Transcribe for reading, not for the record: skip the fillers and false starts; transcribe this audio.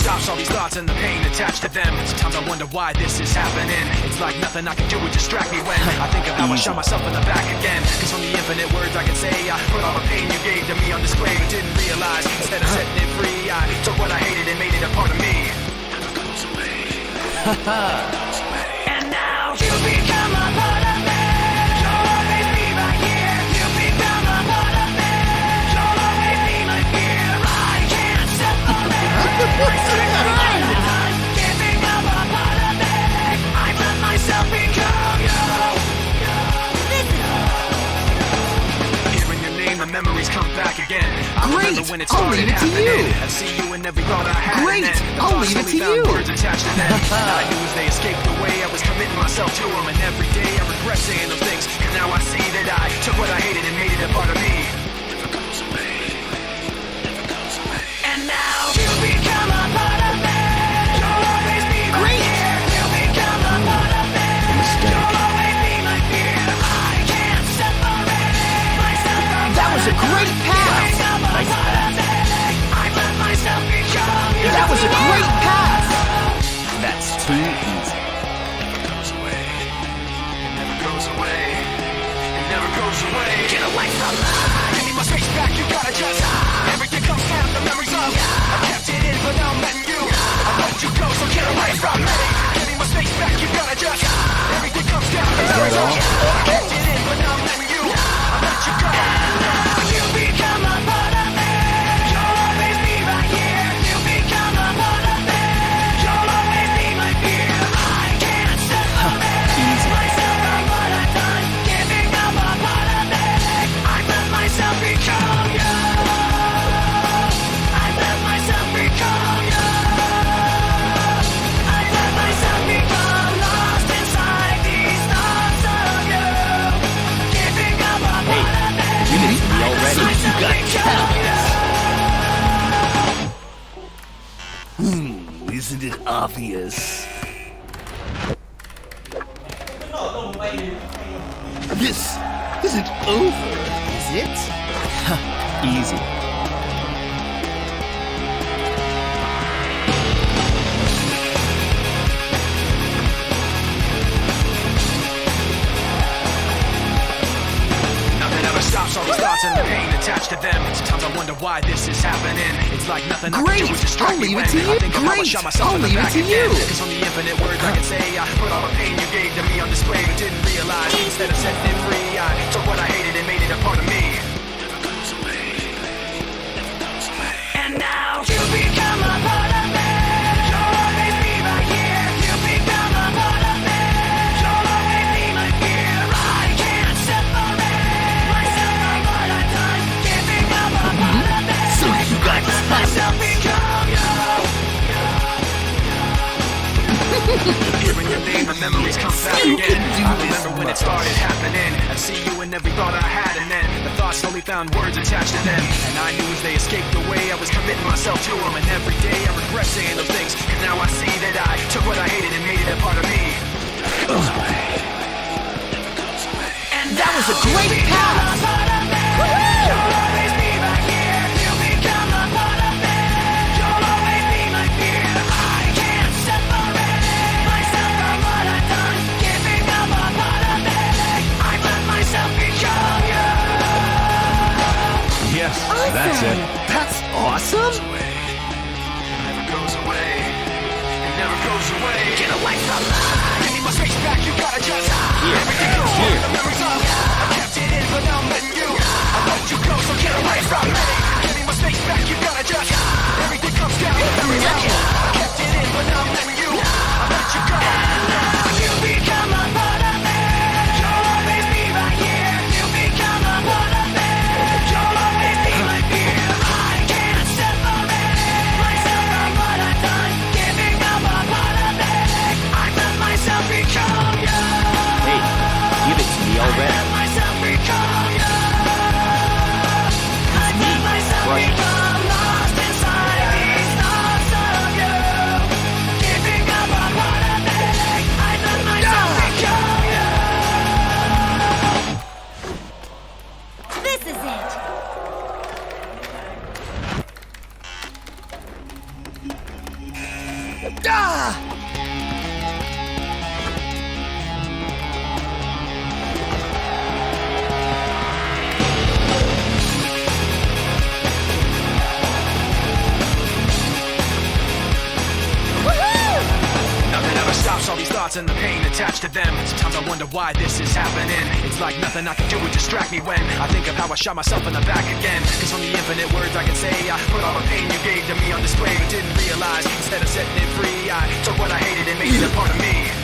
stops all these thoughts and the pain attached to them. Sometimes I wonder why this is happening. It's like nothing I can do would distract me when I think of how I shot myself in the back again. Cause from the infinite words I can say, I put all the pain you gave to me on display, but didn't realize instead of setting it free, I took what I hated and made it a part of me. Never goes away. And now you become a part of me. You'll always be right here. You become a part of me. You'll always be my fear. I can't separate myself. Giving up a part of me. I let myself become you. Hearing your name, the memories come back again. Great! When it I'll leave it to you. I see you in every thought I had. Great! I'll leave it to you. Words attached to them. I knew as they escaped the way I was committing myself to them, and every day I regret saying those things. And now I see that I took what I hated and made it a part of me. Never goes away. Never goes away. And now you become a part of me. You'll always be my fear. You become a part of me. You'll always be my fear. I can't separate myself from That was a great pass. nice pass. I let myself become you. That was a great pass. That's too easy. Never goes away. It never goes away. It never goes away. Get away from me. Give me my space back. You gotta just. Everything comes down. The memories of. I kept it in, but now I'm letting you. I let you go, so get away from me. Give me my space back. You gotta just. Everything comes down. The memories of. I kept it in, but now I'm letting you. I let you go. You become a part of me. You'll always be right here. You become a part of me. You'll always be my fear. I can't separate myself from what I've done. Giving up a part of me. I let myself become you. I let myself become you. I let myself become lost inside these thoughts of you. Giving up a part of me. You need to be already. You got Isn't it obvious? This isn't over, is it? Easy. Nothing ever stops all these thoughts and the pain attached to them. Sometimes I wonder why this is happening. It's like nothing I can Great! do would distract I'll me leave when it to I you. think of how I Great! shot myself I'll in the leave it back to again. you. Cause from the infinite words I can say, I put all the pain you gave to me on display, but didn't realize instead of setting it free, I took what I hated and made it a part of me. Never goes away. Never goes away. And now you become a part of me. You'll always be right here. You become a part of me. You'll always be my fear. I can't separate myself from what I've done. Giving up a part of me. So you got I let myself become you. Hearing your name, the memories come back You again. can do I this remember when it started happening. I see you in every thought I had, and then the thoughts slowly found words attached to them. And I knew as they escaped the way I was committing myself to them. And every day I regret saying those things. And now I see that I took what I hated and made it a part of me. And That was a great pass. You'll always be right here. You become a part of me. You'll always be my fear. I can't separate myself from what I've done. Giving up a part of me. I let myself become you. Yes, that's it. That's awesome. Never goes away. It never goes away. Get away from me. Give me my space back. You gotta just. Everything goes on. The memories of. I kept it in, but now I'm letting you. I let you go, so get away from me. Give me my space back. You gotta just. Everything comes down. The memories of. I kept it in, but now I'm letting you. I let you go. You become a part of me. You'll always be right here. You become a part of me. You'll always be my fear. I can't separate myself from what I've done. Giving up a part of me. I let myself become you. Hey, give it to me I already. let myself become you. I let myself Ah! Nothing ever stops all these thoughts and the pain attached to them. Sometimes I wonder why this is happening. It's like nothing I can do would distract me when I think of how I shot myself in the back again. Cause from the infinite words I can say, I put all the pain you gave to me on display, but didn't realize instead of setting it free, I took what I hated and made it a part of me.